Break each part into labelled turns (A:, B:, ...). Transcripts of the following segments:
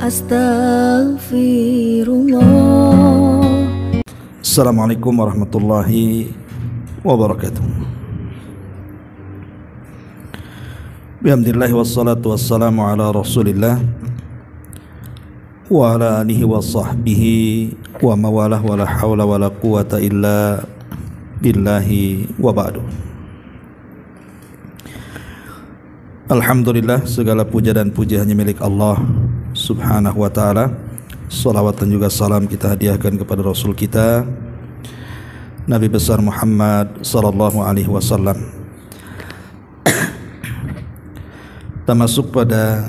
A: Astaghfirullah.
B: Assalamualaikum warahmatullahi wabarakatuh. Bihamdillah wassalatu wassalamu ala rasulillah wa ala alihi wa sahbihi wa mawalah wa la hawla wa la quwata illa billahi wa ba'du. Alhamdulillah, segala puja dan puji hanya milik Allah subhanahu wa ta'ala. Salawat dan juga salam kita hadiahkan kepada Rasul kita Nabi besar Muhammad sallallahu alaihi wasallam. Kita masuk pada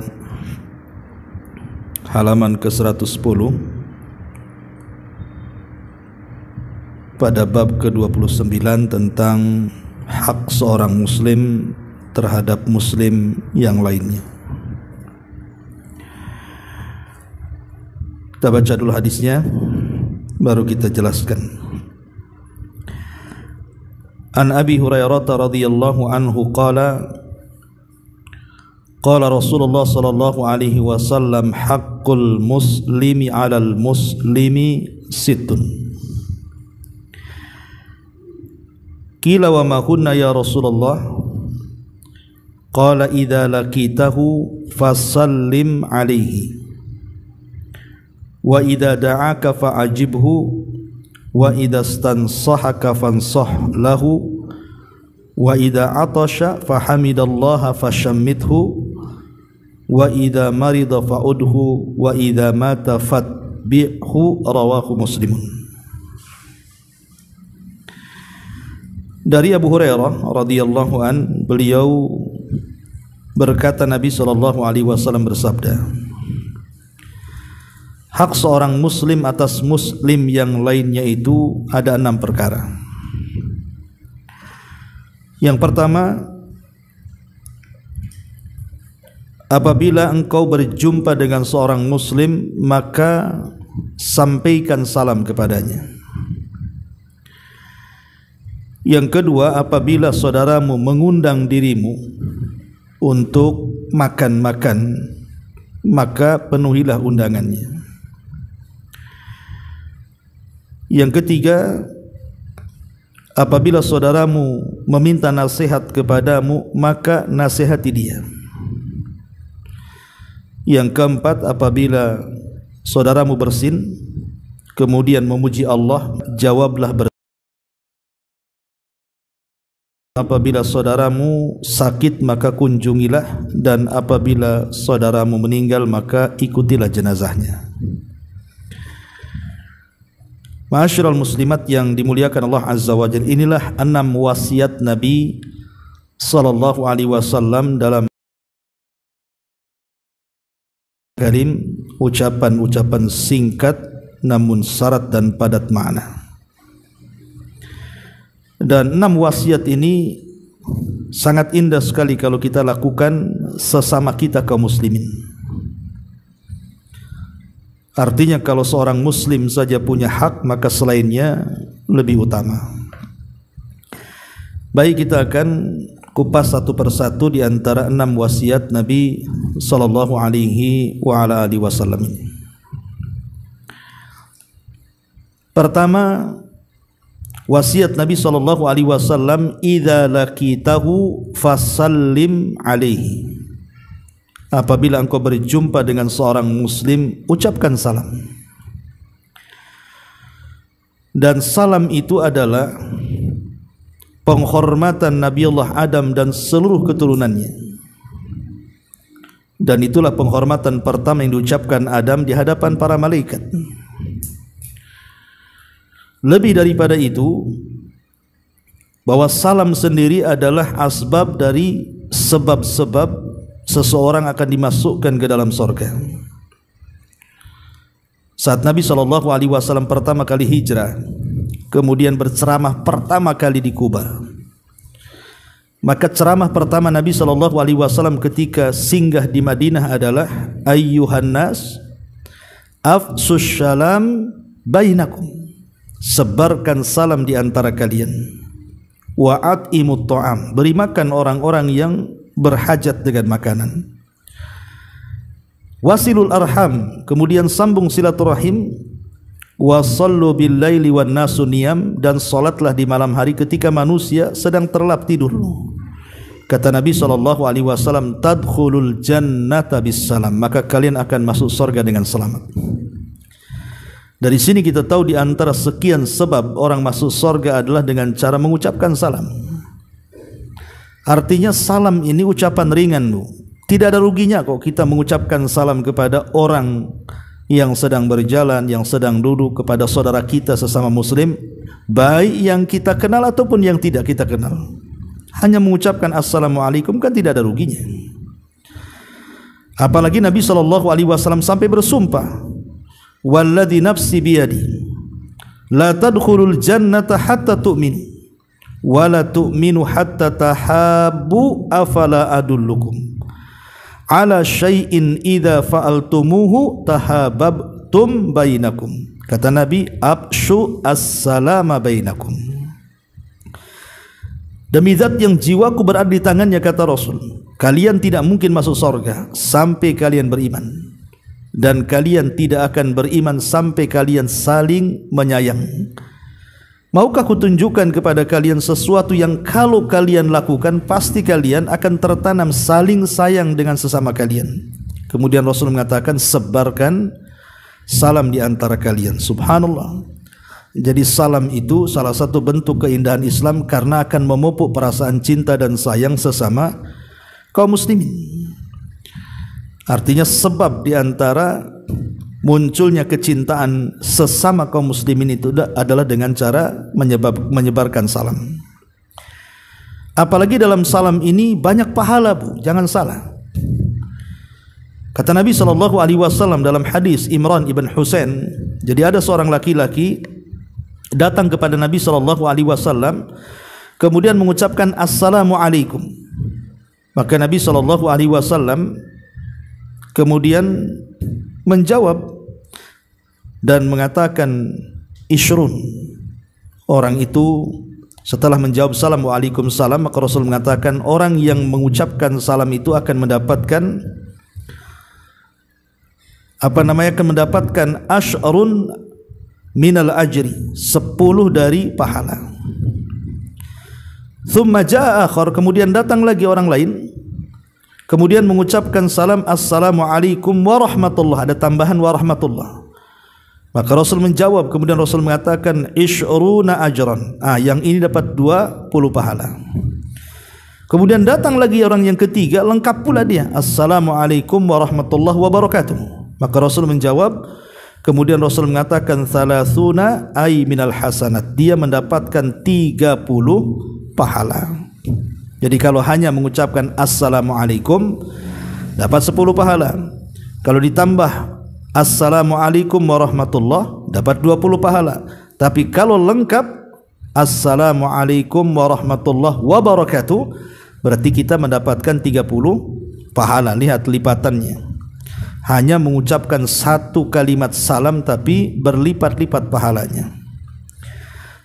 B: halaman ke-110 pada bab ke-29 tentang hak seorang muslim terhadap muslim yang lainnya. Kita baca dulu hadisnya, baru kita jelaskan. An Abi Hurairah radhiyallahu anhu qala qala Rasulullah sallallahu alaihi wasallam haqqul muslimi 'alal muslimi sittun. Qila wa ma kunna ya Rasulullah? Qala idza laqitahu fasallim alaihi wa idza da'aka fa'ajibhu wa idza stansahaka fansah lahu wa idza atasha fahamidallaha fashammithu wa idza marida fa'udhu wa idza mata fatbi'hu. Rawahu Muslimun. Dari Abu Hurairah radhiyallahu an, beliau berkata, Nabi sallallahu alaihi wasallam bersabda, hak seorang muslim atas muslim yang lainnya itu ada 6 perkara. Yang pertama, apabila engkau berjumpa dengan seorang muslim, maka sampaikan salam kepadanya. Yang kedua, apabila saudaramu mengundang dirimu untuk makan-makan, maka penuhilah undangannya. Yang ketiga, apabila saudaramu meminta nasihat kepadamu, maka nasihati dia. Yang keempat, apabila saudaramu bersin kemudian memuji Allah, jawablah bersin. Apabila saudaramu sakit, maka kunjungilah, dan apabila saudaramu meninggal, maka ikutilah jenazahnya. Ma'asyiral muslimat yang dimuliakan Allah Azza wa Jalla, inilah 6 wasiat Nabi sallallahu alaihi wasallam dalam kalim, ucapan-ucapan singkat namun syarat dan padat makna. Dan 6 wasiat ini sangat indah sekali kalau kita lakukan sesama kita kaum muslimin. Artinya kalau seorang muslim saja punya hak, maka selainnya lebih utama. Baik, kita akan kupas satu persatu di antara 6 wasiat Nabi sallallahu alaihi wa ala alihi wasallam ini. Pertama, wasiat Nabi sallallahu alaihi wasallam, idza laqitahu fasallim alaihi. Apabila engkau berjumpa dengan seorang muslim, ucapkan salam. Dan salam itu adalah penghormatan Nabi Allah Adam dan seluruh keturunannya. Dan itulah penghormatan pertama yang diucapkan Adam di hadapan para malaikat. Lebih daripada itu, bahwa salam sendiri adalah asbab dari sebab-sebab seseorang akan dimasukkan ke dalam surga. Saat Nabi SAW pertama kali hijrah, kemudian berceramah pertama kali di Kuba, maka ceramah pertama Nabi SAW ketika singgah di Madinah adalah, ayyuhan nas afsus salam bainakum, sebarkan salam di antara kalian. Wa'at'imut ta'am, beri makan orang-orang yang berhajat dengan makanan. wasilul arham, kemudian sambung silaturahim, wasallu bil laili wan nasu niyam, dan salatlah di malam hari ketika manusia sedang terlelap tidur. Kata Nabi SAW, tadkhulul jannata bis salam, maka kalian akan masuk surga dengan selamat. Dari sini kita tahu di antara sekian sebab orang masuk surga adalah dengan cara mengucapkan salam. Artinya salam ini ucapan ringan, Bu. Tidak ada ruginya kok kita mengucapkan salam kepada orang yang sedang berjalan, yang sedang duduk, kepada saudara kita sesama muslim, baik yang kita kenal ataupun yang tidak kita kenal. Hanya mengucapkan assalamualaikum kan tidak ada ruginya. Apalagi Nabi SAW sampai bersumpah, walladzi nafsi biyadi la tadkhulul jannata hatta tu'minu wa la tu'minu hatta tahabbu afala adullukum ala syai'in idza fa'altumuhu tahabbtum bainakum. Kata Nabi, absyu as-salama bainakum. Demi zat yang jiwaku berada di tangannya, kata Rasul, kalian tidak mungkin masuk surga sampai kalian beriman, dan kalian tidak akan beriman sampai kalian saling menyayang. Maukah kutunjukkan kepada kalian sesuatu yang kalau kalian lakukan pasti kalian akan tertanam saling sayang dengan sesama kalian? Kemudian Rasul mengatakan, sebarkan salam di antara kalian. Subhanallah. Jadi salam itu salah satu bentuk keindahan Islam karena akan memupuk perasaan cinta dan sayang sesama kaum muslimin. Artinya sebab di antara munculnya kecintaan sesama kaum muslimin itu adalah dengan cara menyebarkan salam. Apalagi dalam salam ini banyak pahala, Bu. Jangan salah. Kata Nabi SAW dalam hadis Imran ibn Husain, jadi ada seorang laki-laki datang kepada Nabi SAW, kemudian mengucapkan assalamualaikum. Maka Nabi SAW kemudian menjawab dan mengatakan ishrun. Orang itu setelah menjawab salam waalaikumsalam, maka Rasul mengatakan orang yang mengucapkan salam itu akan mendapatkan akan mendapatkan asyrun minal ajri, 10 dari pahala. Thumma jaa akhar, kemudian datang lagi orang lain, kemudian mengucapkan salam assalamualaikum warahmatullah, ada tambahan warahmatullah. Maka Rasul menjawab, kemudian Rasul mengatakan isyruna ajran, yang ini dapat 20 pahala. Kemudian datang lagi orang yang ketiga, lengkap pula dia, assalamualaikum warahmatullahi wabarakatuh. Maka Rasul menjawab, kemudian Rasul mengatakan thalathuna ay minal hasanat, dia mendapatkan 30 pahala. Jadi kalau hanya mengucapkan assalamualaikum dapat 10 pahala. Kalau ditambah assalamualaikum warahmatullah dapat 20 pahala. Tapi kalau lengkap assalamualaikum warahmatullahi wabarakatuh berarti kita mendapatkan 30 pahala. Lihat lipatannya. Hanya mengucapkan satu kalimat salam tapi berlipat-lipat pahalanya.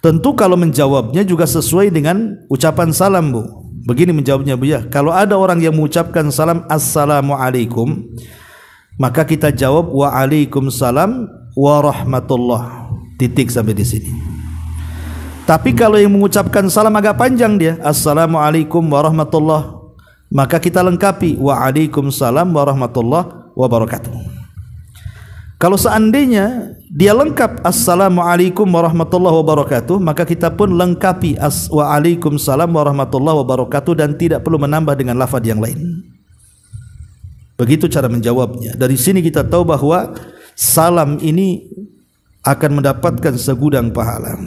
B: Tentu kalau menjawabnya juga sesuai dengan ucapan salam, Bu. Begini menjawabnya, Bu, ya. Kalau ada orang yang mengucapkan salam assalamualaikum, maka kita jawab waalaikumsalam warahmatullah. Titik sampai di sini. Tapi kalau yang mengucapkan salam agak panjang dia, assalamualaikum warahmatullah, maka kita lengkapi waalaikumsalam warahmatullah wabarakatuh. Kalau seandainya dia lengkap assalamualaikum warahmatullahi wabarakatuh, maka kita pun lengkapi waalaikumsalam warahmatullahi wabarakatuh dan tidak perlu menambah dengan lafaz yang lain. Begitu cara menjawabnya. Dari sini kita tahu bahwa salam ini akan mendapatkan segudang pahala.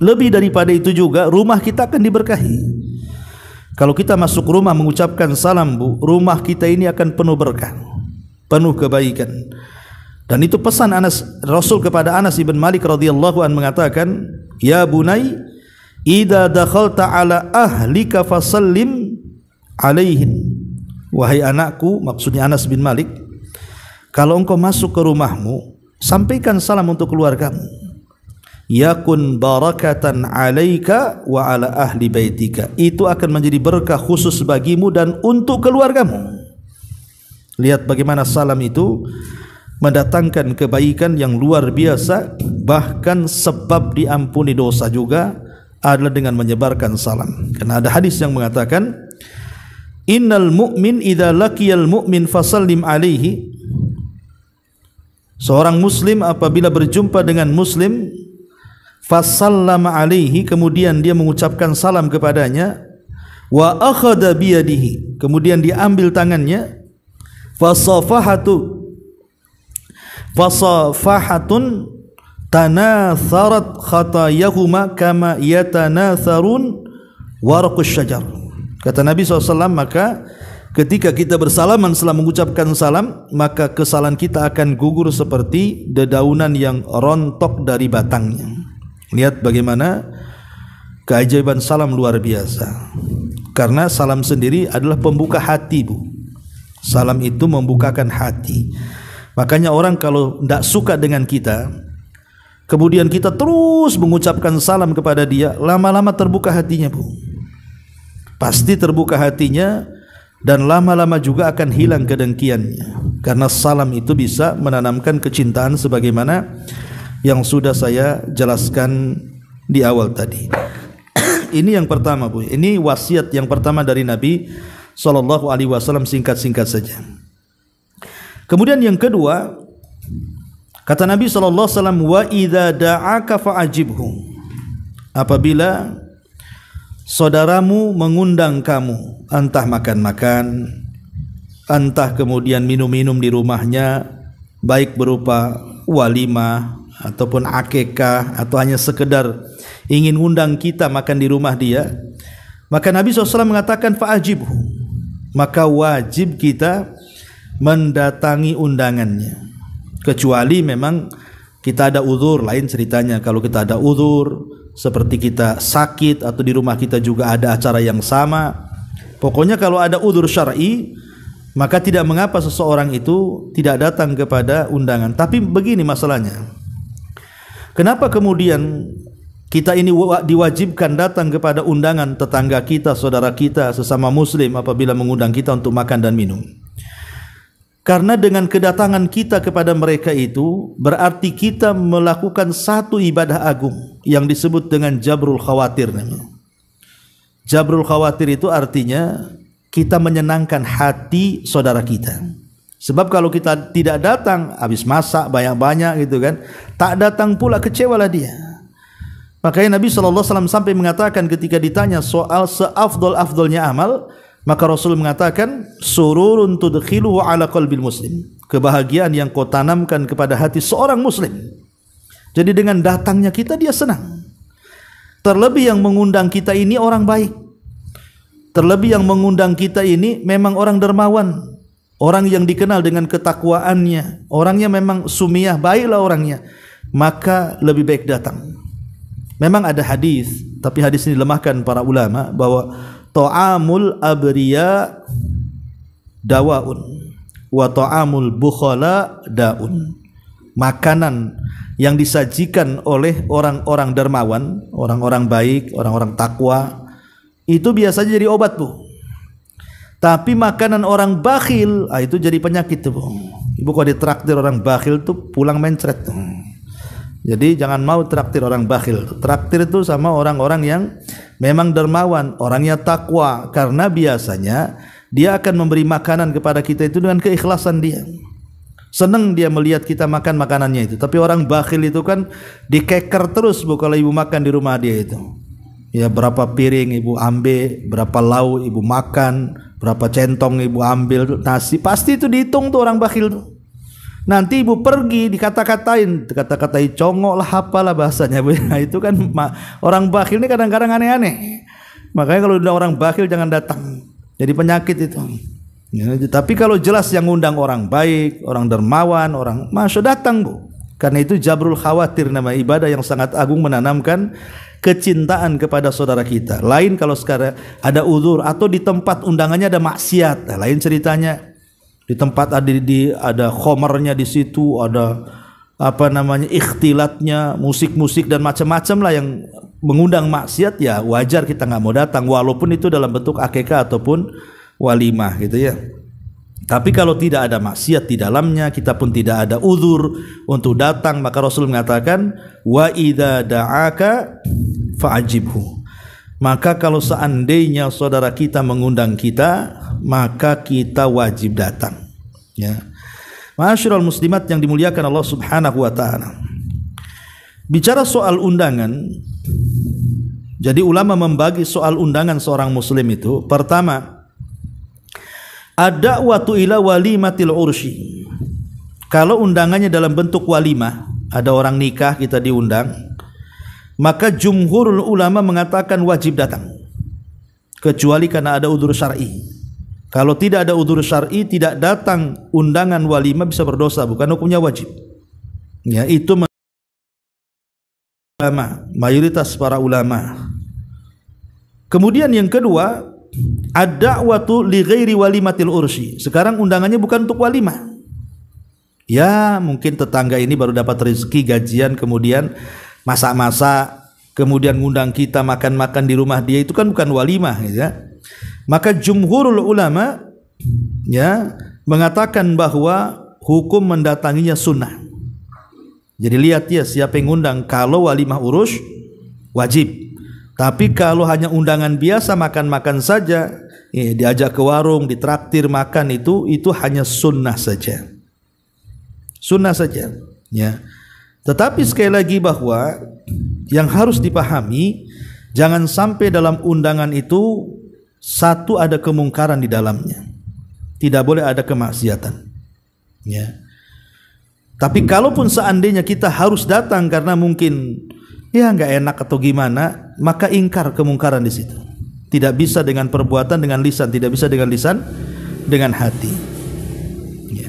B: Lebih daripada itu juga rumah kita akan diberkahi. Kalau kita masuk rumah mengucapkan salam, Bu, rumah kita ini akan penuh berkah, penuh kebaikan. Dan itu pesan Rasul kepada Anas ibn Malik radhiyallahu anhu mengatakan, ya bunai, idza dakhalta ala ahlika fasallim alaihin. Wahai anakku, maksudnya Anas bin Malik, kalau engkau masuk ke rumahmu, sampaikan salam untuk keluargamu. Yakun barakatan alaika wa ala ahli baitika. Itu akan menjadi berkah khusus bagimu dan untuk keluargamu. Lihat bagaimana salam itu mendatangkan kebaikan yang luar biasa. Bahkan sebab diampuni dosa juga adalah dengan menyebarkan salam. Karena ada hadis yang mengatakan, innal mu'min idza laqiyal mu'min fasallim alaihi. Seorang muslim apabila berjumpa dengan muslim, fasallama alaihi, kemudian dia mengucapkan salam kepadanya, wa akhadha biyadihi, kemudian diambil tangannya, fasafahatun tanatharat khatayahuma kama yatanatharun waraqus syajar. Kata Nabi SAW, maka ketika kita bersalaman setelah mengucapkan salam, maka kesalahan kita akan gugur seperti dedaunan yang rontok dari batangnya. Lihat bagaimana keajaiban salam luar biasa. Karena salam sendiri adalah pembuka hati, Bu. Salam itu membukakan hati. Makanya orang kalau tidak suka dengan kita, kemudian kita terus mengucapkan salam kepada dia, lama-lama terbuka hatinya, Bu. Pasti terbuka hatinya, dan lama-lama juga akan hilang kedengkiannya. Karena salam itu bisa menanamkan kecintaan sebagaimana yang sudah saya jelaskan di awal tadi. Ini yang pertama, Bu. Ini wasiat yang pertama dari Nabi SAW, singkat-singkat saja. Kemudian yang kedua, kata Nabi SAW, wa idza da'aka fa'ajibhu. Apabila saudaramu mengundang kamu, entah makan-makan, entah kemudian minum-minum di rumahnya, baik berupa walimah ataupun akikah, atau hanya sekedar ingin undang kita makan di rumah dia, maka Nabi SAW mengatakan fa'ajibhu, maka wajib kita mendatangi undangannya. Kecuali memang kita ada uzur, lain ceritanya. Kalau kita ada uzur seperti kita sakit atau di rumah kita juga ada acara yang sama, pokoknya kalau ada uzur syar'i, maka tidak mengapa seseorang itu tidak datang kepada undangan. Tapi begini masalahnya, kenapa kemudian kita ini diwajibkan datang kepada undangan tetangga kita, saudara kita, sesama muslim apabila mengundang kita untuk makan dan minum? Karena dengan kedatangan kita kepada mereka itu berarti kita melakukan satu ibadah agung yang disebut dengan jabrul khawatir namanya. Jabrul khawatir itu artinya kita menyenangkan hati saudara kita. Sebab kalau kita tidak datang, habis masak banyak-banyak gitu kan, tak datang pula, kecewalah dia. Makanya Nabi SAW sampai mengatakan ketika ditanya soal seafdol-afdolnya amal, maka Rasul mengatakan, sururun tudkhiluhu ala qalbil muslim, kebahagiaan yang kau tanamkan kepada hati seorang muslim. Jadi dengan datangnya kita dia senang. Terlebih yang mengundang kita ini orang baik, terlebih yang mengundang kita ini memang orang dermawan, orang yang dikenal dengan ketakwaannya, orangnya memang sumiyah, baiklah orangnya, maka lebih baik datang. Memang ada hadis, tapi hadis ini dilemahkan para ulama, bahwa ta'amul abriya dawaun wa ta'amul bukhala daun. Makanan yang disajikan oleh orang-orang dermawan, orang-orang baik, orang-orang takwa, itu biasanya jadi obat, Bu. Tapi makanan orang bakhil, itu jadi penyakit tuh, Bu. Ibu kalau ditraktir orang bakhil tuh pulang mencret tuh. Jadi jangan mau traktir orang bakhil. Traktir itu sama orang-orang yang memang dermawan, orangnya takwa, karena biasanya dia akan memberi makanan kepada kita itu dengan keikhlasan dia. Senang dia melihat kita makan makanannya itu. Tapi orang bakhil itu kan dikeker terus, Bu, kalau ibu makan di rumah dia itu. Ya, berapa piring ibu ambil, berapa lauk ibu makan, berapa centong ibu ambil nasi, pasti itu dihitung tuh orang bakhil tuh. Nanti ibu pergi dikata-katain, congok lah, apalah bahasanya. Nah, itu kan orang bakhil ini kadang-kadang aneh-aneh. Makanya kalau udah orang bakhil jangan datang, jadi penyakit itu. Ya, tapi kalau jelas yang undang orang baik, orang dermawan, orang masuk datang, Bu. Karena itu jabrul khawatir, nama ibadah yang sangat agung, menanamkan kecintaan kepada saudara kita. Lain kalau sekarang ada uzur atau di tempat undangannya ada maksiat, nah, lain ceritanya. Di tempat ada khomernya di situ, ada apa namanya ikhtilatnya, musik-musik dan macam-macam lah yang mengundang maksiat, ya wajar kita nggak mau datang, walaupun itu dalam bentuk akikah ataupun walimah gitu ya. Tapi kalau tidak ada maksiat di dalamnya, kita pun tidak ada uzur untuk datang, maka Rasul mengatakan wa idza da'aka fa'ajibhu. Maka kalau seandainya saudara kita mengundang kita, maka kita wajib datang. Ya. Ma'asyiral muslimat yang dimuliakan Allah Subhanahu wa taala. Bicara soal undangan, jadi ulama membagi soal undangan seorang muslim itu. Pertama, ad-da'watu ila walimatil ursyi. Kalau undangannya dalam bentuk walimah, ada orang nikah kita diundang, maka jumhurul ulama mengatakan wajib datang, kecuali karena ada udzur syar'i. Kalau tidak ada udzur syar'i, tidak datang undangan walimah bisa berdosa, bukan hukumnya wajib. Ya, itu ulama, mayoritas para ulama. Kemudian yang kedua, ad-da'watu li ghairi walimatil ursyi. Sekarang undangannya bukan untuk walimah. Ya, mungkin tetangga ini baru dapat rezeki gajian, kemudian masak-masak, kemudian ngundang kita makan-makan di rumah dia, itu kan bukan walimah, ya. Maka jumhurul ulama ya mengatakan bahwa hukum mendatanginya sunnah. Jadi lihat ya siapa yang ngundang. Kalau walimah urus wajib. Tapi kalau hanya undangan biasa makan-makan saja, diajak ke warung, ditraktir makan, itu hanya sunnah saja. Sunnah saja, ya. Tetapi sekali lagi bahwa yang harus dipahami, jangan sampai dalam undangan itu satu ada kemungkaran di dalamnya. Tidak boleh ada kemaksiatan. Ya. Tapi kalaupun seandainya kita harus datang karena mungkin ya nggak enak atau gimana, maka ingkar kemungkaran di situ. Tidak bisa dengan perbuatan, dengan lisan, tidak bisa dengan lisan, dengan hati. Ya.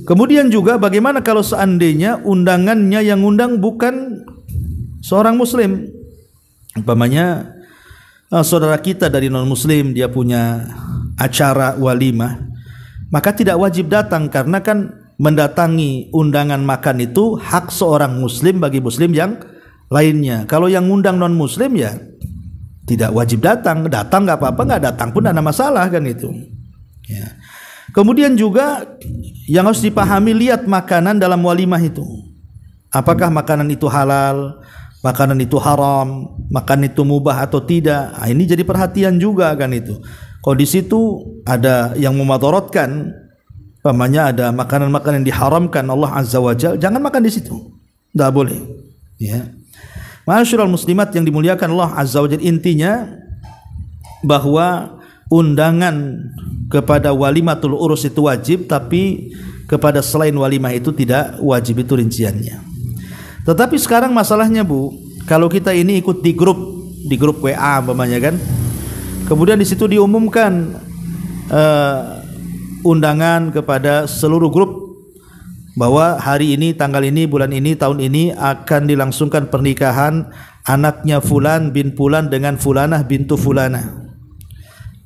B: Kemudian juga bagaimana kalau seandainya undangannya yang undang bukan seorang muslim, umpamanya saudara kita dari non muslim, dia punya acara walimah, maka tidak wajib datang, karena kan mendatangi undangan makan itu hak seorang muslim bagi muslim yang lainnya. Kalau yang ngundang non muslim ya tidak wajib datang. Datang nggak apa-apa, nggak datang pun tidak ada masalah kan itu. Ya. Kemudian juga yang harus dipahami, lihat makanan dalam walimah itu. Apakah makanan itu halal, makanan itu haram, makanan itu mubah atau tidak. Nah, ini jadi perhatian juga kan itu. Kalau di situ ada yang memudaratkan, umpamanya ada makanan-makanan yang diharamkan Allah Azza wa Jalla, jangan makan di situ. Tidak boleh. Ya. Ma'asyiral muslimat yang dimuliakan Allah Azza wa Jalla, intinya bahwa undangan kepada walimatul urus itu wajib, tapi kepada selain walimah itu tidak wajib, itu rinciannya. Tetapi sekarang masalahnya Bu, kalau kita ini ikut di grup WA umpamanya kan, kemudian di situ diumumkan undangan kepada seluruh grup bahwa hari ini, tanggal ini, bulan ini, tahun ini akan dilangsungkan pernikahan anaknya fulan bin fulan dengan fulanah bintu fulanah.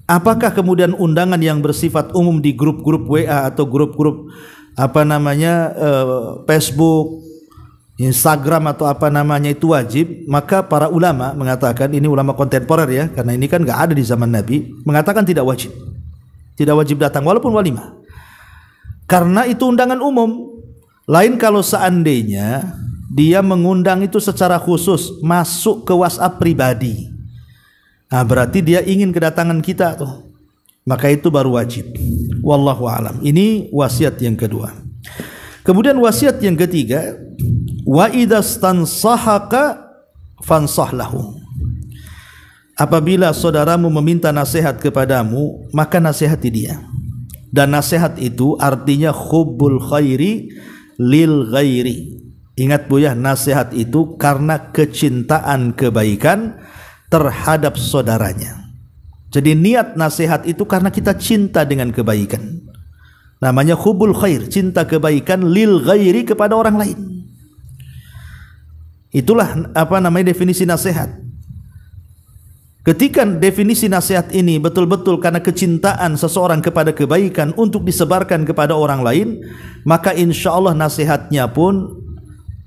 B: Apakah kemudian undangan yang bersifat umum di grup-grup WA atau grup-grup Facebook, Instagram atau apa namanya itu wajib? Maka para ulama mengatakan, ini ulama kontemporer ya, karena ini kan nggak ada di zaman Nabi, mengatakan tidak wajib. Tidak wajib datang walaupun walimah, karena itu undangan umum. Lain kalau seandainya dia mengundang itu secara khusus, masuk ke WhatsApp pribadi, nah berarti dia ingin kedatangan kita tuh, maka itu baru wajib. Wallahu a'lam. Ini wasiat yang kedua. Kemudian wasiat yang ketiga, wa idzastansahaka fansah lahu. Apabila saudaramu meminta nasihat kepadamu, maka nasihati dia. Dan nasihat itu artinya hubbul khairi lil ghairi. Ingat Bu ya, nasihat itu karena kecintaan kebaikan terhadap saudaranya. Jadi niat nasihat itu karena kita cinta dengan kebaikan. Namanya hubbul khair, cinta kebaikan lil ghairi, kepada orang lain. Itulah definisi nasihat. Ketika definisi nasihat ini betul-betul karena kecintaan seseorang kepada kebaikan untuk disebarkan kepada orang lain, maka insya Allah nasihatnya pun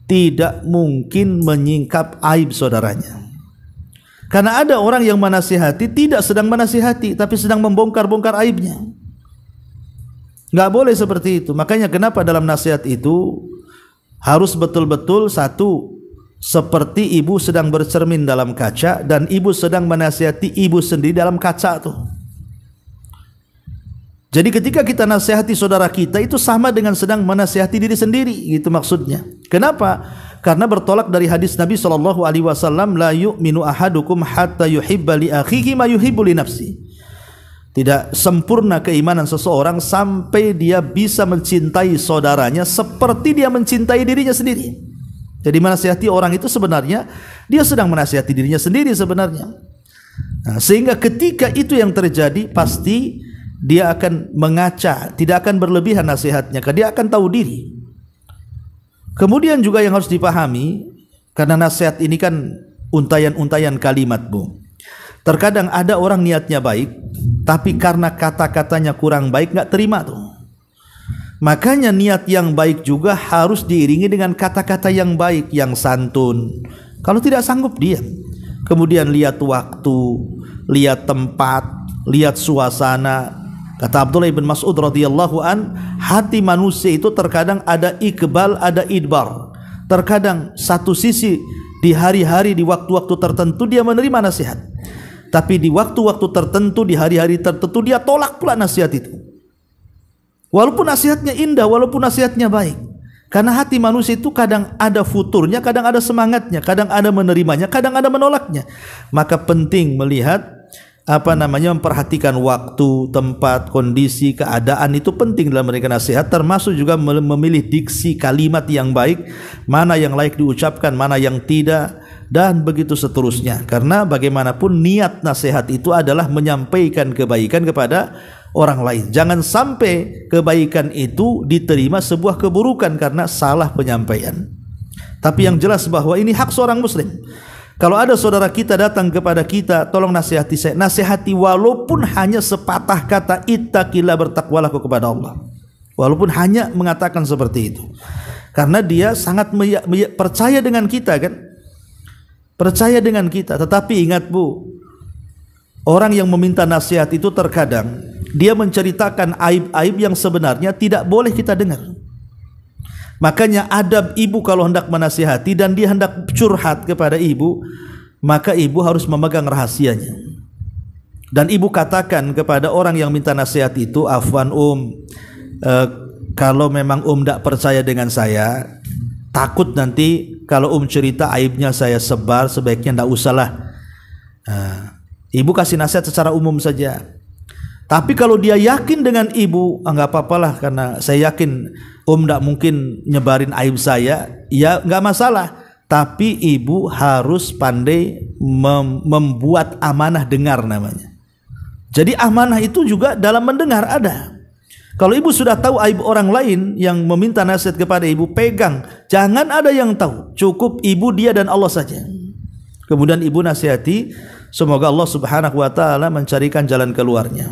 B: tidak mungkin menyingkap aib saudaranya. Karena ada orang yang menasihati tidak sedang menasihati, tapi sedang membongkar-bongkar aibnya. Nggak boleh seperti itu. Makanya kenapa dalam nasihat itu harus betul-betul satu, seperti ibu sedang bercermin dalam kaca dan ibu sedang menasihati ibu sendiri dalam kaca tuh. Jadi ketika kita nasihati saudara kita itu sama dengan sedang menasihati diri sendiri, gitu maksudnya. Kenapa? Karena bertolak dari hadis Nabi SAW, la yu'minu ahadukum hatta yuhibba li akhihi ma yuhibbu li nafsi. Tidak sempurna keimanan seseorang sampai dia bisa mencintai saudaranya seperti dia mencintai dirinya sendiri. Jadi menasihati orang itu sebenarnya dia sedang menasihati dirinya sendiri sebenarnya. Nah, sehingga ketika itu yang terjadi pasti dia akan mengaca, tidak akan berlebihan nasihatnya, dia akan tahu diri. Kemudian juga yang harus dipahami, karena nasihat ini kan untayan-untayan kalimat, Bu. Terkadang ada orang niatnya baik, tapi karena kata-katanya kurang baik nggak terima tuh. Makanya niat yang baik juga harus diiringi dengan kata-kata yang baik, yang santun. Kalau tidak sanggup diam. Kemudian lihat waktu, lihat tempat, lihat suasana. Kata Abdullah bin Mas'ud radhiyallahu an, hati manusia itu terkadang ada iqbal, ada idbar. Terkadang satu sisi di hari-hari, di waktu-waktu tertentu dia menerima nasihat, tapi di waktu-waktu tertentu, di hari-hari tertentu dia tolak pula nasihat itu. Walaupun nasihatnya indah, walaupun nasihatnya baik. Karena hati manusia itu kadang ada futurnya, kadang ada semangatnya, kadang ada menerimanya, kadang ada menolaknya. Maka penting melihat memperhatikan waktu, tempat, kondisi, keadaan, itu penting dalam memberikan nasihat, termasuk juga memilih diksi kalimat yang baik, mana yang layak diucapkan, mana yang tidak, dan begitu seterusnya. Karena bagaimanapun niat nasihat itu adalah menyampaikan kebaikan kepada orang lain. Jangan sampai kebaikan itu diterima sebuah keburukan karena salah penyampaian. Tapi yang jelas bahwa ini hak seorang muslim. Kalau ada saudara kita datang kepada kita, tolong nasihati saya, nasihati walaupun hanya sepatah kata, ittaqillah, bertakwalah kepada Allah. Walaupun hanya mengatakan seperti itu. Karena dia sangat percaya dengan kita kan? Percaya dengan kita. Tetapi ingat, Bu, orang yang meminta nasihat itu terkadang dia menceritakan aib-aib yang sebenarnya tidak boleh kita dengar. Makanya adab ibu kalau hendak menasihati dan dia hendak curhat kepada ibu, maka ibu harus memegang rahasianya. Dan ibu katakan kepada orang yang minta nasihat itu, afwan kalau memang tidak percaya dengan saya, takut nanti kalau cerita aibnya saya sebar, sebaiknya tidak usahlah. Ibu kasih nasihat secara umum saja. Tapi kalau dia yakin dengan ibu, nggak apa-apalah, karena saya yakin tidak mungkin nyebarin aib saya, ya nggak masalah. Tapi ibu harus pandai membuat amanah dengar namanya. Jadi amanah itu juga dalam mendengar ada. Kalau ibu sudah tahu aib orang lain yang meminta nasihat kepada ibu, pegang, jangan ada yang tahu, cukup ibu, dia dan Allah saja. Kemudian ibu nasihati, semoga Allah Subhanahu wa taala mencarikan jalan keluarnya.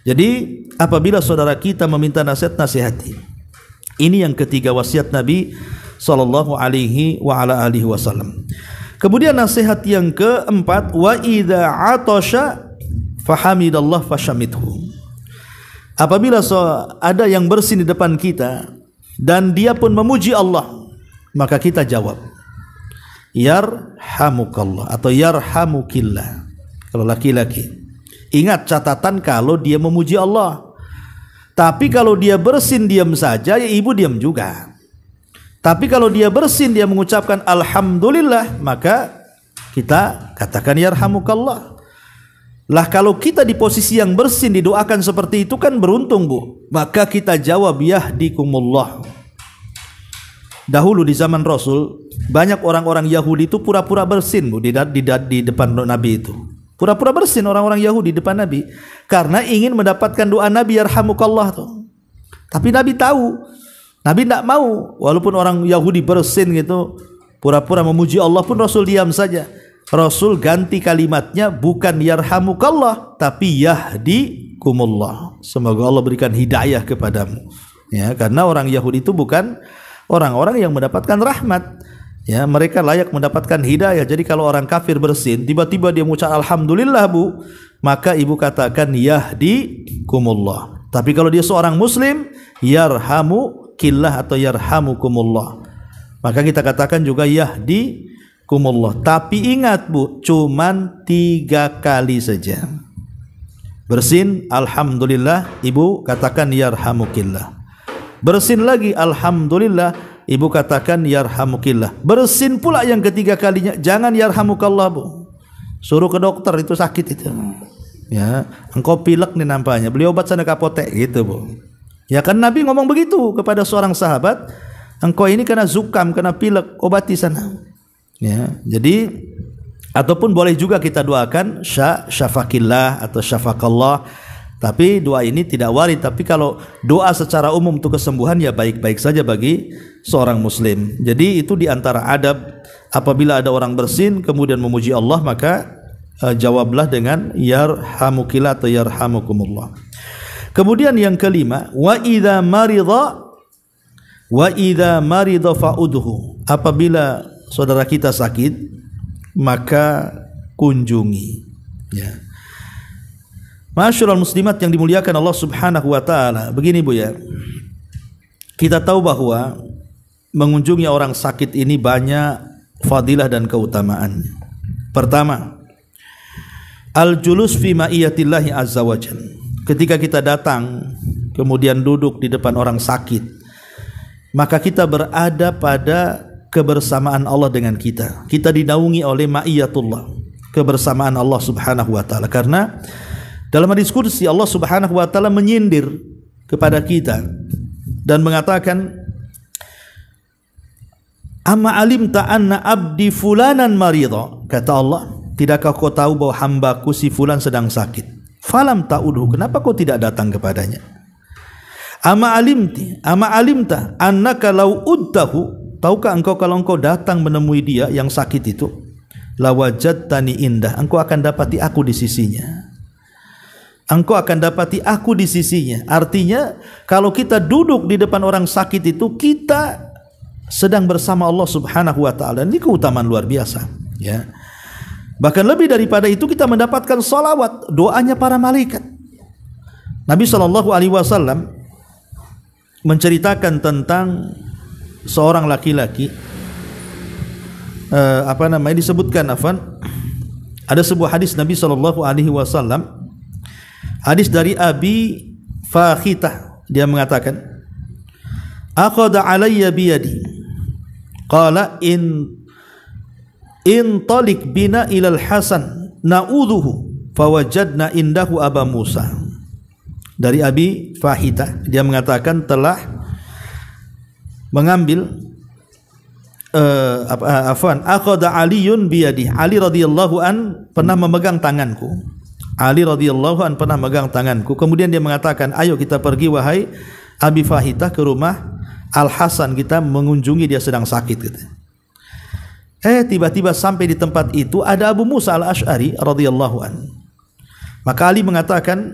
B: Jadi apabila saudara kita meminta nasihat, nasihati. Ini yang ketiga wasiat Nabi sallallahu alaihi wa ala alihi wasallam. Kemudian nasihat yang keempat, wa idza atasha fahamidallah fashamidhu. Apabila ada yang bersin di depan kita dan dia pun memuji Allah, maka kita jawab yarhamukallah atau yarhamukillah kalau laki-laki. Ingat catatan kalau dia memuji Allah. Tapi kalau dia bersin diam saja, ya ibu diam juga. Tapi kalau dia bersin, dia mengucapkan alhamdulillah, maka kita katakan yarhamukallah. Lah kalau kita di posisi yang bersin didoakan seperti itu kan beruntung, Bu. Maka kita jawab yahdikumullah. Dahulu di zaman Rasul, banyak orang-orang Yahudi itu pura-pura bersin, Bu, di depan Nabi itu. Pura-pura bersin orang-orang Yahudi di depan Nabi karena ingin mendapatkan doa Nabi yarhamukallah tuh. Tapi Nabi tahu, Nabi tidak mau, walaupun orang Yahudi bersin gitu, pura-pura memuji Allah pun Rasul diam saja. Rasul ganti kalimatnya, bukan yarhamukallah tapi yahdikumullah. Semoga Allah berikan hidayah kepadamu. Ya, karena orang Yahudi itu bukan orang-orang yang mendapatkan rahmat. Ya, mereka layak mendapatkan hidayah. Jadi kalau orang kafir bersin, tiba-tiba dia mengucap alhamdulillah, Bu, maka ibu katakan yahdikumullah. Tapi kalau dia seorang muslim, yarhamukillah atau yarhamukumullah. Maka kita katakan juga yahdikumullah. Tapi ingat Bu, cuman 3 kali saja. Bersin alhamdulillah, ibu katakan yarhamukillah. Bersin lagi alhamdulillah, ibu katakan yarhamukillah. Bersin pula yang ketiga kalinya, jangan yarhamukallah Bu. Suruh ke dokter, itu sakit itu. Ya, engkau pilek nih nampaknya, beli obat sana ke apotek gitu Bu. Ya kan Nabi ngomong begitu kepada seorang sahabat, engkau ini kena zukam, kena pilek, obati sana. Ya, jadi ataupun boleh juga kita doakan syafakillah atau syafakallah. Tapi doa ini tidak warid. Tapi kalau doa secara umum untuk kesembuhan ya baik-baik saja bagi seorang muslim. Jadi itu diantara adab, apabila ada orang bersin kemudian memuji Allah, maka jawablah dengan yarhamukillah atau yarhamukumullah. Kemudian yang kelima, wa idza marida fa'udhu. Apabila saudara kita sakit, maka kunjungi. Ya. Masyarul muslimat yang dimuliakan Allah Subhanahu wa taala. Begini Bu ya. Kita tahu bahwa mengunjungi orang sakit ini banyak fadilah dan keutamaan. Pertama, al-julus fi ma'iyatillahi azza wajal. Ketika kita datang kemudian duduk di depan orang sakit, maka kita berada pada kebersamaan Allah dengan kita. Kita dinaungi oleh ma'iyatullah, kebersamaan Allah Subhanahu wa taala. Karena dalam hadis qudsi Allah Subhanahu wa taala menyindir kepada kita dan mengatakan, amma alimta anna abdi fulanan maridha. Kata Allah, tidakkah kau tahu bahwa hambaku si fulan sedang sakit? Falam ta'udhu, kenapa kau tidak datang kepadanya? Ama alimta annaka law udtahu, tahukah engkau kalau engkau datang menemui dia yang sakit itu, lawajadtani indah, engkau akan dapati aku di sisinya. Engkau akan dapati aku di sisinya. Artinya kalau kita duduk di depan orang sakit itu, kita sedang bersama Allah Subhanahu wa taala. Ini keutamaan luar biasa, ya. Bahkan lebih daripada itu, kita mendapatkan salawat, doanya para malaikat. Nabi SAW menceritakan tentang seorang laki-laki, disebutkan ada sebuah hadis Nabi SAW, hadis dari Abi Fakhitah, dia mengatakan, aqada alayya biyadi, qala in talik bina ilal Hasan na'udhuhu fawajadna indahu Aba Musa. Dari Abi Fahita, dia mengatakan telah mengambil aqada Aliyun biyadi, Ali radhiyallahu an pernah memegang tanganku. Ali radhiyallahu an pernah memegang tanganku. Kemudian dia mengatakan, ayo kita pergi wahai Abi Fahita ke rumah Al Hasan, kita mengunjungi dia sedang sakit gitu. Tiba-tiba sampai di tempat itu ada Abu Musa al-Ash'ari radhiyallahu an. Maka Ali mengatakan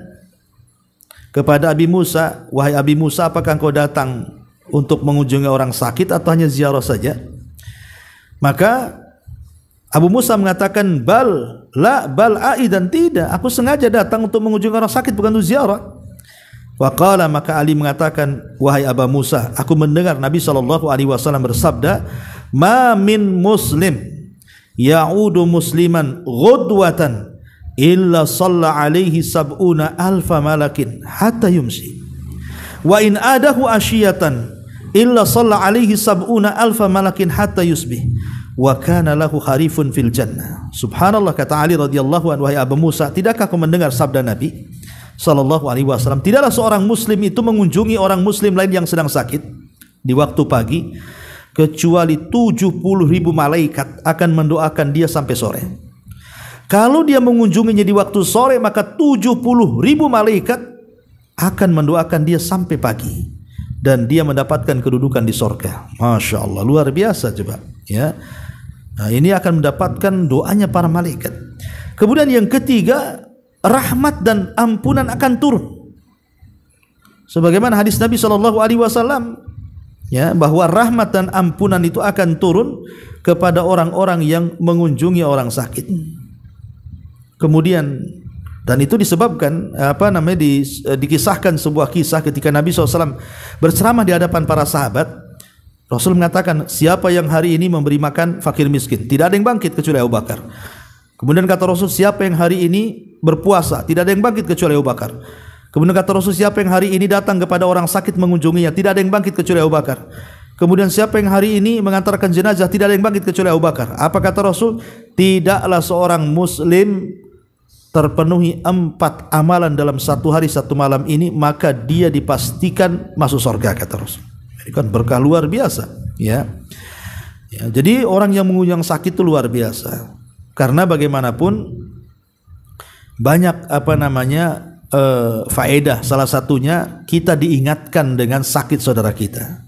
B: kepada Abi Musa, wahai Abi Musa, apakah engkau datang untuk mengunjungi orang sakit atau hanya ziarah saja? Maka Abu Musa mengatakan, bal aidan, tidak, aku sengaja datang untuk mengunjungi orang sakit, bukan untuk ziarah. Waqala, maka Ali mengatakan, wahai Abu Musa, aku mendengar Nabi SAW bersabda, ma min muslim ya'udu musliman ghudwatan illa shalla alaihi sab'una alfa malakin hatta yumsi wa in adahu ashiyatan illa shalla alaihi sab'una alfa malakin hatta yusbih wa kana lahu harifun fil jannah. Subhanallah, kata Ali radhiyallahu anhu, wahai Abu Musa, tidakkah kau mendengar sabda Nabi sallallahu alaihi wasallam, tidaklah seorang muslim itu mengunjungi orang muslim lain yang sedang sakit di waktu pagi kecuali 70.000 malaikat akan mendoakan dia sampai sore. Kalau dia mengunjunginya di waktu sore, maka 70.000 malaikat akan mendoakan dia sampai pagi, dan dia mendapatkan kedudukan di surga. Masya Allah, luar biasa coba, ya. Nah, ini akan mendapatkan doanya para malaikat. Kemudian yang ketiga, rahmat dan ampunan akan turun. Sebagaimana hadis Nabi SAW, ya, bahwa rahmat dan ampunan itu akan turun kepada orang-orang yang mengunjungi orang sakit. Kemudian Dan itu disebabkan dikisahkan sebuah kisah ketika Nabi SAW berceramah di hadapan para sahabat. Rasul mengatakan, siapa yang hari ini memberi makan fakir miskin, tidak ada yang bangkit kecuali Abu Bakar. Kemudian kata Rasul, siapa yang hari ini berpuasa, tidak ada yang bangkit kecuali Abu Bakar. Kemudian kata Rasul, siapa yang hari ini datang kepada orang sakit mengunjunginya, tidak ada yang bangkit kecuali Abu Bakar. Kemudian siapa yang hari ini mengantarkan jenazah, tidak ada yang bangkit kecuali Abu Bakar. Apa kata Rasul? Tidaklah seorang muslim terpenuhi 4 amalan dalam satu hari satu malam ini, maka dia dipastikan masuk surga, kata Rasul. Ini kan berkah luar biasa, ya. Jadi orang yang mengunjung sakit itu luar biasa, karena bagaimanapun banyak faedah. Salah satunya kita diingatkan dengan sakit saudara kita,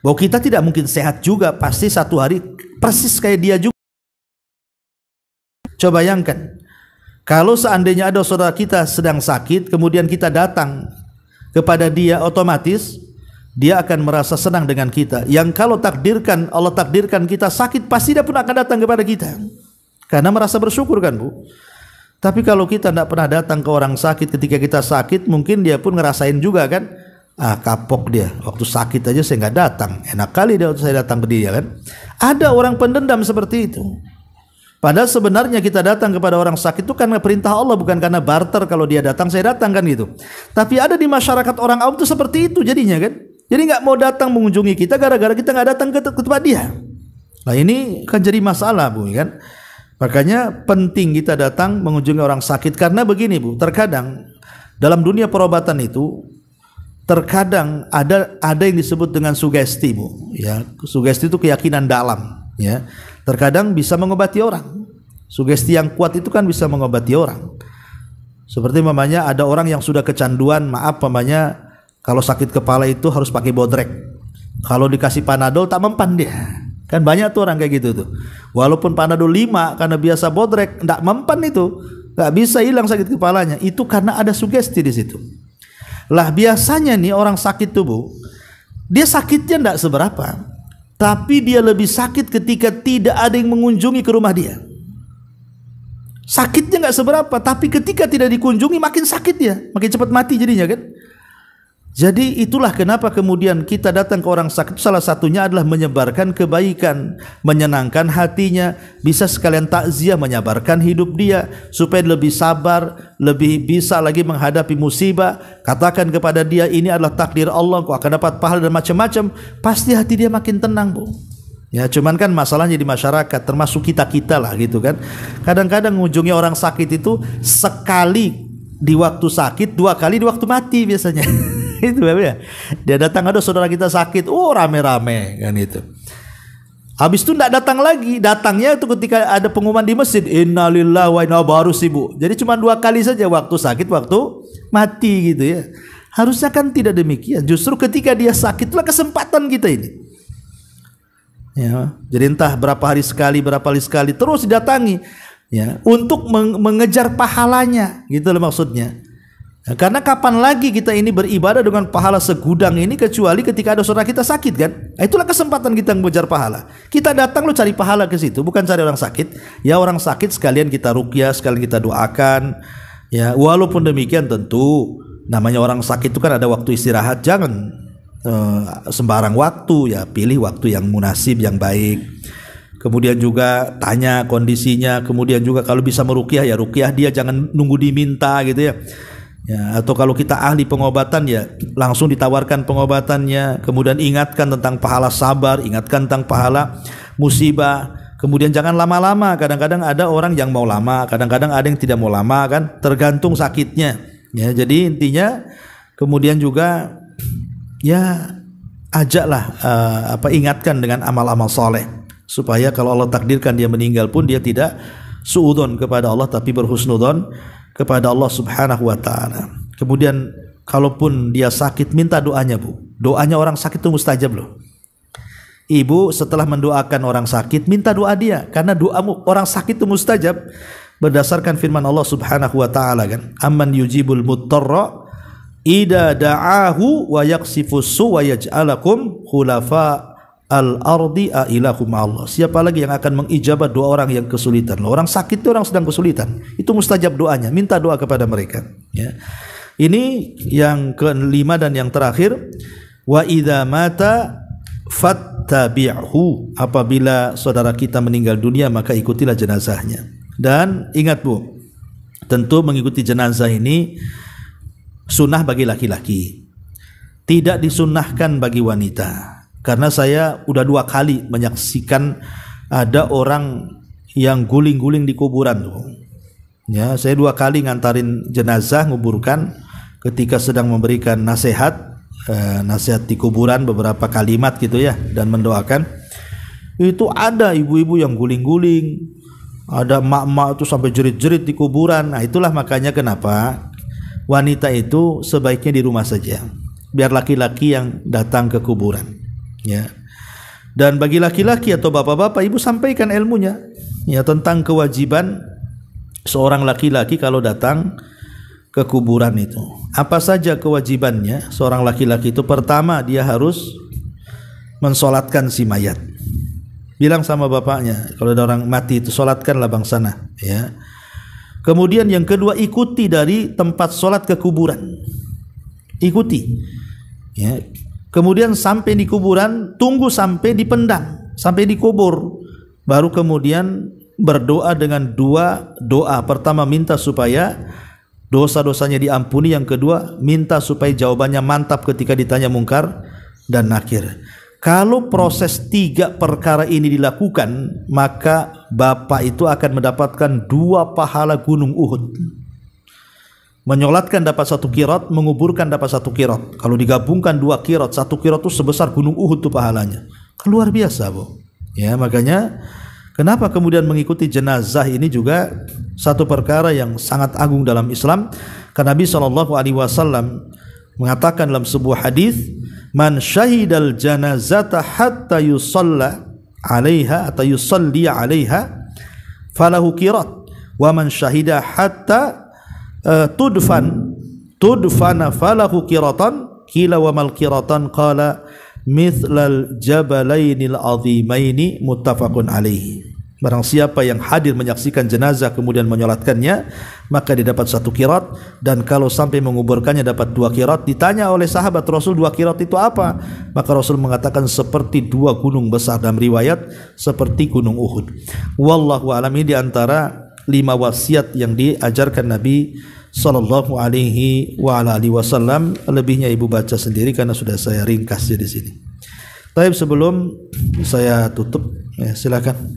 B: bahwa kita tidak mungkin sehat juga, pasti satu hari persis kayak dia juga. Coba bayangkan, kalau seandainya ada saudara kita sedang sakit, kemudian kita datang kepada dia, otomatis dia akan merasa senang dengan kita. Yang kalau Allah takdirkan kita sakit, pasti dia pun akan datang kepada kita, karena merasa bersyukur, kan Bu? Tapi kalau kita tidak pernah datang ke orang sakit ketika kita sakit, mungkin dia pun ngerasain juga kan, kapok dia, waktu sakit aja saya nggak datang, enak kali dia waktu saya datang ke dia, kan? Ada orang pendendam seperti itu. Padahal sebenarnya kita datang kepada orang sakit itu karena perintah Allah, bukan karena barter. Kalau dia datang saya datang, kan gitu. Tapi ada di masyarakat orang awam itu seperti itu jadinya, kan? Jadi nggak mau datang mengunjungi kita gara-gara kita nggak datang ke tempat dia. Nah ini kan jadi masalah, Bu, kan? Makanya penting kita datang mengunjungi orang sakit, karena begini, Bu, terkadang dalam dunia perobatan itu terkadang ada yang disebut dengan sugesti, Bu, ya. Sugesti itu keyakinan dalam, ya. Terkadang bisa mengobati orang. Sugesti yang kuat itu kan bisa mengobati orang. Seperti mamanya ada orang yang sudah kecanduan, kalau sakit kepala itu harus pakai bodrek. Kalau dikasih panadol tak mempan dia. Kan banyak tuh orang kayak gitu tuh. Walaupun panadol 5, karena biasa bodrek enggak mempan itu, enggak bisa hilang sakit kepalanya. Itu karena ada sugesti di situ. Lah biasanya nih orang sakit tuh, Bu, dia sakitnya enggak seberapa, tapi dia lebih sakit ketika tidak ada yang mengunjungi ke rumah dia. Sakitnya enggak seberapa, tapi ketika tidak dikunjungi makin sakit dia, makin cepat mati jadinya, kan? Jadi itulah kenapa kemudian kita datang ke orang sakit, salah satunya adalah menyebarkan kebaikan, menyenangkan hatinya, bisa sekalian takziah, menyabarkan hidup dia supaya lebih sabar, lebih bisa lagi menghadapi musibah. Katakan kepada dia, ini adalah takdir Allah, kau akan dapat pahala dan macam-macam. Pasti hati dia makin tenang, Bu. Ya, cuman kan masalahnya di masyarakat, termasuk kita lah, gitu kan. Kadang-kadang mengunjungi orang sakit itu sekali di waktu sakit, 2 kali di waktu mati biasanya. Itu ya. Dia datang, ada saudara kita sakit, rame-rame kan itu. Habis itu enggak datang lagi. Datangnya itu ketika ada pengumuman di masjid, innalillahi wa inna baru sibuk. Jadi cuma 2 kali saja, waktu sakit, waktu mati, gitu ya. Harusnya kan tidak demikian. Justru ketika dia sakit itulah kesempatan kita ini. Ya, jadi entah berapa hari sekali terus didatangi, ya, untuk mengejar pahalanya, gitu loh maksudnya. Nah, karena kapan lagi kita ini beribadah dengan pahala segudang ini kecuali ketika ada saudara kita sakit, kan? Nah, itulah kesempatan kita mengejar pahala. Kita datang lo cari pahala ke situ, bukan cari orang sakit. Ya, orang sakit sekalian kita ruqyah, sekalian kita doakan. Ya, walaupun demikian tentu namanya orang sakit itu kan ada waktu istirahat, jangan sembarang waktu, ya, pilih waktu yang munasib, yang baik. Kemudian juga tanya kondisinya, kemudian juga kalau bisa meruqyah ya ruqyah dia, jangan nunggu diminta, gitu ya. Ya, atau kalau kita ahli pengobatan ya langsung ditawarkan pengobatannya, kemudian ingatkan tentang pahala sabar, ingatkan tentang pahala musibah, kemudian jangan lama-lama. Kadang-kadang ada orang yang mau lama, kadang-kadang ada yang tidak mau lama, kan, tergantung sakitnya. Ya, jadi intinya kemudian juga ya ajaklah ingatkan dengan amal-amal soleh, supaya kalau Allah takdirkan dia meninggal pun dia tidak suudzon kepada Allah, tapi berhusnudzon kepada Allah Subhanahu wa taala. Kemudian kalaupun dia sakit, minta doanya, Bu. Doanya orang sakit itu mustajab loh. Ibu setelah mendoakan orang sakit, minta doa dia, karena doa orang sakit itu mustajab berdasarkan firman Allah Subhanahu wa taala, kan, amman yujibul muttarra idza da'ahu wa yaksifus su wa yaj'alakum khulafa al-ardi a'ilahu ma'allah. Siapa lagi yang akan mengijabah doa orang yang kesulitan? Orang sakit itu orang sedang kesulitan, itu mustajab doanya, minta doa kepada mereka, ya. Ini yang kelima dan yang terakhir, wa idza mata fattabi'hu. Apabila saudara kita meninggal dunia maka ikutilah jenazahnya. Dan ingat Bu, tentu mengikuti jenazah ini sunnah bagi laki-laki, tidak disunnahkan bagi wanita. Karena saya udah 2 kali menyaksikan ada orang yang guling-guling di kuburan tuh. Ya, saya 2 kali ngantarin jenazah, nguburkan, ketika sedang memberikan nasihat di kuburan, beberapa kalimat gitu ya, dan mendoakan. Itu ada ibu-ibu yang guling-guling, ada mak-mak itu sampai jerit-jerit di kuburan. Nah, itulah makanya kenapa wanita itu sebaiknya di rumah saja, biar laki-laki yang datang ke kuburan, ya. Dan bagi laki-laki atau bapak-bapak, ibu sampaikan ilmunya, ya, tentang kewajiban seorang laki-laki kalau datang ke kuburan itu. Apa saja kewajibannya seorang laki-laki itu? Pertama, dia harus mensolatkan si mayat. Bilang sama bapaknya, kalau ada orang mati itu solatkanlah bang sana, ya. Kemudian yang kedua, ikuti dari tempat solat ke kuburan, ikuti, ya. Kemudian sampai di kuburan, tunggu sampai dipendam, sampai dikubur, baru kemudian berdoa dengan 2 doa. Pertama, minta supaya dosa-dosanya diampuni. Yang kedua, minta supaya jawabannya mantap ketika ditanya mungkar dan nakir. Kalau proses 3 perkara ini dilakukan, maka bapak itu akan mendapatkan 2 pahala gunung Uhud. Menyolatkan dapat 1 qirat, menguburkan dapat 1 qirat. Kalau digabungkan 2 qirat, 1 qirat itu sebesar gunung Uhud tuh pahalanya. Luar biasa, Bu. Ya, makanya kenapa kemudian mengikuti jenazah ini juga satu perkara yang sangat agung dalam Islam. Karena Nabi SAW mengatakan dalam sebuah hadis, man syahidal janazata hatta yusalla 'alaiha atau yusalli 'alaiha falahu qirat, wa man syahida hatta tudfana falahu qiratan, qila wa mal qiratan, qala mithlal jabalainil azimaini, muttafaqun alaihi. Barang siapa yang hadir menyaksikan jenazah kemudian menyolatkannya, maka dia dapat 1 qirat, dan kalau sampai menguburkannya dapat 2 qirat. Ditanya oleh sahabat Rasul, 2 qirat itu apa? Maka Rasul mengatakan seperti 2 gunung besar, dalam riwayat seperti gunung Uhud. Wallahu a'lam. Ini diantara 5 wasiat yang diajarkan Nabi sallallahu alaihi wa ala alihi wasallam. Lebihnya ibu baca sendiri karena sudah saya ringkas di sini. Baik, sebelum saya tutup, ya, silakan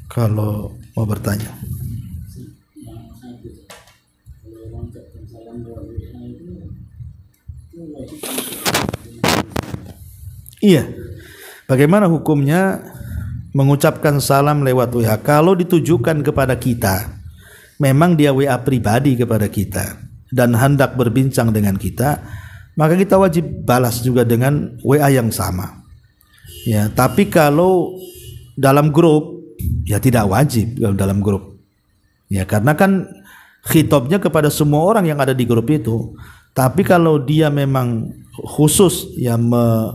B: kalau mau bertanya. Iya, bagaimana hukumnya mengucapkan salam lewat WA kalau ditujukan kepada kita? Memang dia WA pribadi kepada kita dan hendak berbincang dengan kita, maka kita wajib balas juga dengan WA yang sama, ya. Tapi kalau dalam grup, ya tidak wajib kalau dalam grup, ya, karena kan khitabnya kepada semua orang yang ada di grup itu. Tapi kalau dia memang khusus ya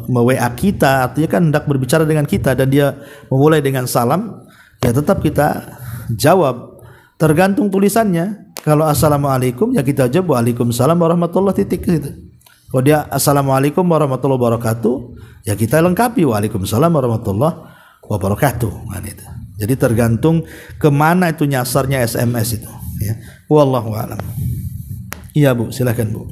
B: WA kita, artinya kan hendak berbicara dengan kita dan dia memulai dengan salam, ya tetap kita jawab. Tergantung tulisannya. Kalau assalamualaikum, ya kita jawab waalaikumsalam warahmatullahi titik gitu. Kalau dia assalamualaikum warahmatullahi wabarakatuh, ya kita lengkapi waalaikumsalam warahmatullahi wabarakatuh. Nah, itu. Jadi tergantung kemana itu nyasarnya SMS itu, ya. Wallahu a'lam. Iya Bu, silakan Bu.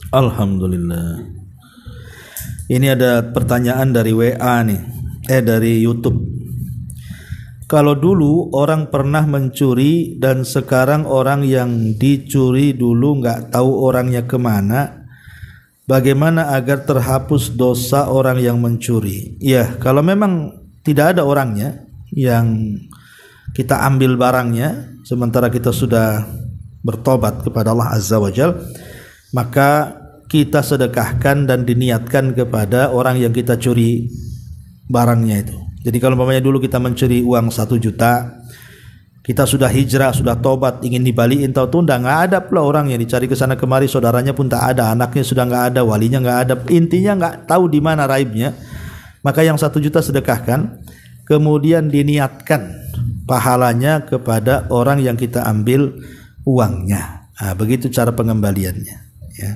B: Alhamdulillah. Ini ada pertanyaan dari WA nih, dari YouTube. Kalau dulu orang pernah mencuri dan sekarang orang yang dicuri dulu nggak tahu orangnya kemana, bagaimana agar terhapus dosa orang yang mencuri? Ya, kalau memang tidak ada orangnya yang kita ambil barangnya, sementara kita sudah bertobat kepada Allah Azza wa Jalla, maka kita sedekahkan dan diniatkan kepada orang yang kita curi barangnya itu. Jadi kalau umpamanya dulu kita mencuri uang 1 juta, kita sudah hijrah, sudah tobat, ingin dibalikin, tahu tunda nggak ada pula orang yang dicari ke sana kemari, saudaranya pun tak ada, anaknya sudah nggak ada, walinya nggak ada, intinya nggak tahu di mana raibnya. Maka yang 1 juta sedekahkan, kemudian diniatkan pahalanya kepada orang yang kita ambil uangnya. Nah, begitu cara pengembaliannya. Ya.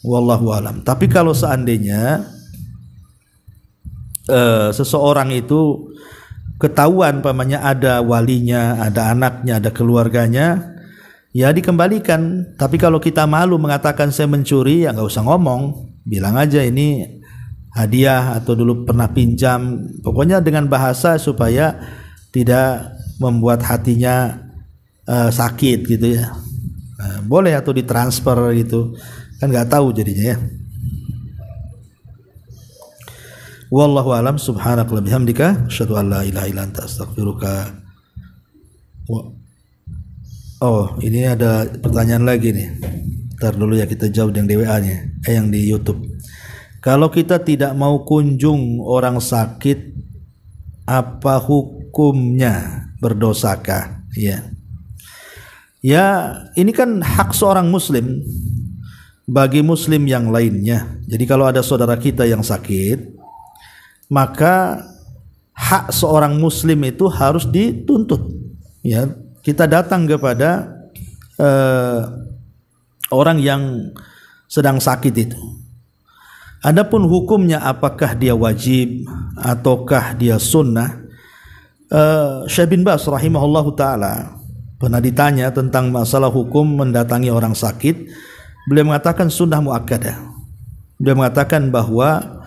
B: Wallahu alam. Tapi kalau seandainya seseorang itu ketahuan pamannya ada walinya, ada anaknya, ada keluarganya, ya dikembalikan. Tapi kalau kita malu mengatakan saya mencuri, ya nggak usah ngomong, bilang aja ini hadiah atau dulu pernah pinjam. Pokoknya dengan bahasa supaya tidak membuat hatinya sakit gitu ya. Boleh atau ditransfer gitu. Kan nggak tahu jadinya ya. Wallahu alam. Subhanaka wa bihamdika asyhadu an la ilaha illa anta astaghfiruka. Oh, ini ada pertanyaan lagi nih. Ntar dulu ya kita jawab yang di WA-nya, yang di YouTube. Kalau kita tidak mau kunjung orang sakit, apa hukumnya? Berdosakah? Ya. Ya, ini kan hak seorang muslim bagi muslim yang lainnya. Jadi kalau ada saudara kita yang sakit, maka hak seorang muslim itu harus dituntut. Ya, kita datang kepada orang yang sedang sakit itu. Adapun hukumnya apakah dia wajib ataukah dia sunnah? Syekh bin Baz rahimahullahu taala pernah ditanya tentang masalah hukum mendatangi orang sakit. Beliau mengatakan sunnah muakkadah. Beliau mengatakan bahwa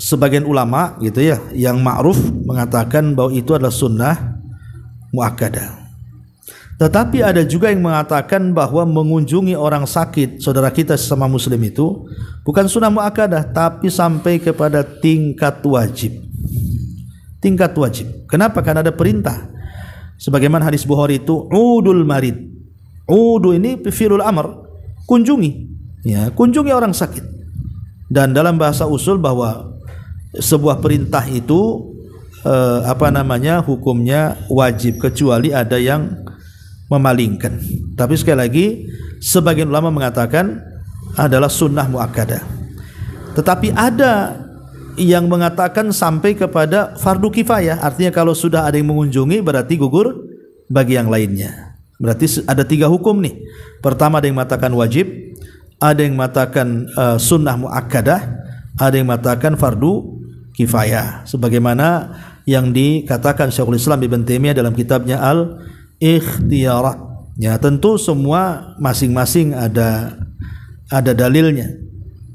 B: sebagian ulama gitu ya, yang ma'ruf mengatakan bahwa itu adalah sunnah muakkadah. Tetapi ada juga yang mengatakan bahwa mengunjungi orang sakit, saudara kita sesama muslim itu bukan sunnah muakkadah, tapi sampai kepada tingkat wajib. Tingkat wajib. Kenapa? Karena ada perintah. Sebagaimana hadis Bukhari itu, udul marid. Udu ini fi'lul amr, kunjungi. Ya, kunjungi orang sakit. Dan dalam bahasa usul bahwa sebuah perintah itu hukumnya wajib kecuali ada yang memalingkan. Tapi sekali lagi sebagian ulama mengatakan adalah sunnah muakkadah. Tetapi ada yang mengatakan sampai kepada fardu kifayah, artinya kalau sudah ada yang mengunjungi berarti gugur bagi yang lainnya. Berarti ada 3 hukum nih. Pertama ada yang mengatakan wajib, ada yang mengatakan sunnah muakkadah, ada yang mengatakan fardu kifayah. Sebagaimana yang dikatakan Syekhul Islam Ibn Taimiyah dalam kitabnya Al-Ikhtiyarat. Ya, tentu semua masing-masing ada dalilnya.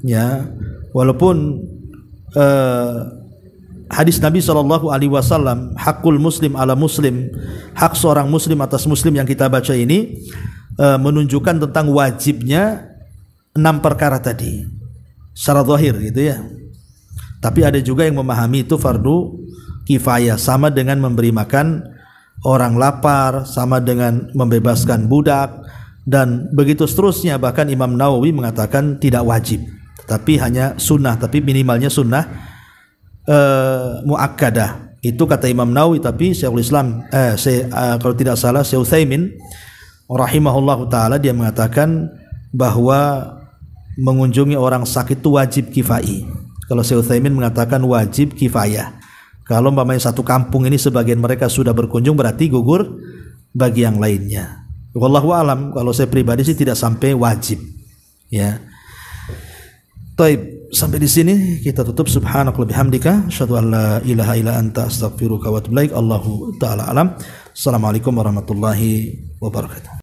B: Ya, walaupun hadis Nabi SAW, hakul muslim ala muslim, hak seorang muslim atas muslim yang kita baca ini menunjukkan tentang wajibnya 6 perkara tadi secara zahir gitu ya. Tapi ada juga yang memahami itu fardu kifayah, sama dengan memberi makan orang lapar, sama dengan membebaskan budak, dan begitu seterusnya. Bahkan Imam Nawawi mengatakan tidak wajib, tapi hanya sunnah, tapi minimalnya sunnah muakkadah. Itu kata Imam Nawawi. Tapi Syekhul Islam kalau tidak salah Syekh Utsaimin rahimahullahu taala, dia mengatakan bahwa mengunjungi orang sakit itu wajib kifai. Kalau Syekh Utsaimin mengatakan wajib kifayah. Kalau umpamanya satu kampung ini sebagian mereka sudah berkunjung, berarti gugur bagi yang lainnya. Wallahu alam, kalau saya pribadi sih tidak sampai wajib. Ya. Taib, sampai di sini kita tutup. Subhanaka wa bihamdika asyhadu an la ilaha illa anta astaghfiruka wa atubu ilaik. Allahu taala alam. Assalamualaikum warahmatullahi wabarakatuh.